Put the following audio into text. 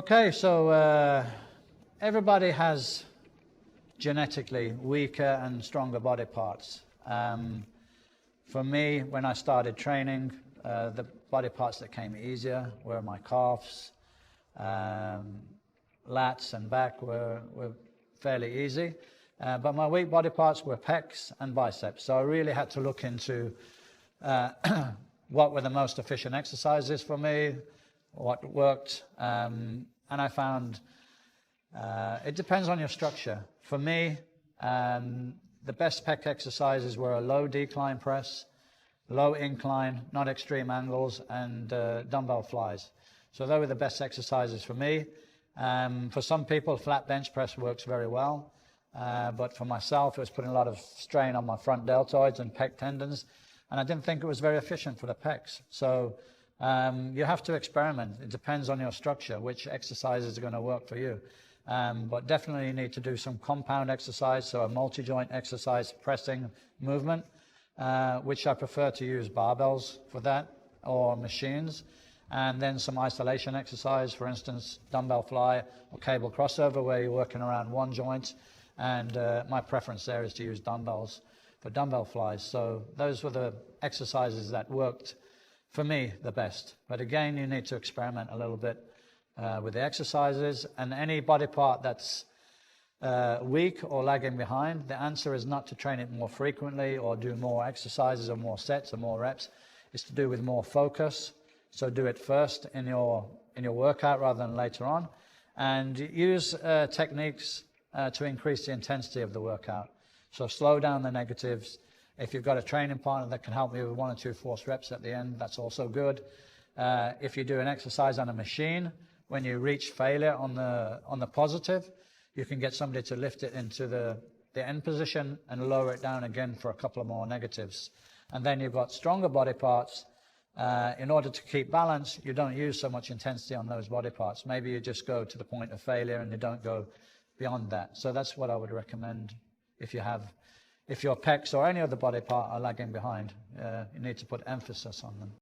Okay, so everybody has genetically weaker and stronger body parts. For me, when I started training, the body parts that came easier were my calves, lats and back were fairly easy. But my weak body parts were pecs and biceps. So I really had to look into what were the most efficient exercises for me, what worked. And I found it depends on your structure. For me, the best pec exercises were a low decline press, low incline, not extreme angles, and dumbbell flies. So those were the best exercises for me. For some people, flat bench press works very well. But for myself, it was putting a lot of strain on my front deltoids and pec tendons, and I didn't think it was very efficient for the pecs. So you have to experiment. It depends on your structure, which exercises are going to work for you. But definitely you need to do some compound exercise, so a multi-joint exercise, pressing movement, which I prefer to use barbells for that, or machines. And then some isolation exercise, for instance, dumbbell fly or cable crossover, where you're working around one joint. And my preference there is to use dumbbells for dumbbell flies. So those were the exercises that worked for me the best. But again, you need to experiment a little bit with the exercises. And any body part that's weak or lagging behind, the answer is not to train it more frequently or do more exercises or more sets or more reps. It's to do with more focus. So do it first in your workout rather than later on. And use techniques to increase the intensity of the workout. So slow down the negatives. If you've got a training partner that can help you with 1 or 2 forced reps at the end, that's also good. If you do an exercise on a machine, when you reach failure on the positive, you can get somebody to lift it into the end position and lower it down again for a couple of more negatives. And then you've got stronger body parts. In order to keep balance, you don't use so much intensity on those body parts. Maybe you just go to the point of failure and you don't go beyond that. So that's what I would recommend if your pecs or any other body part are lagging behind. You need to put emphasis on them.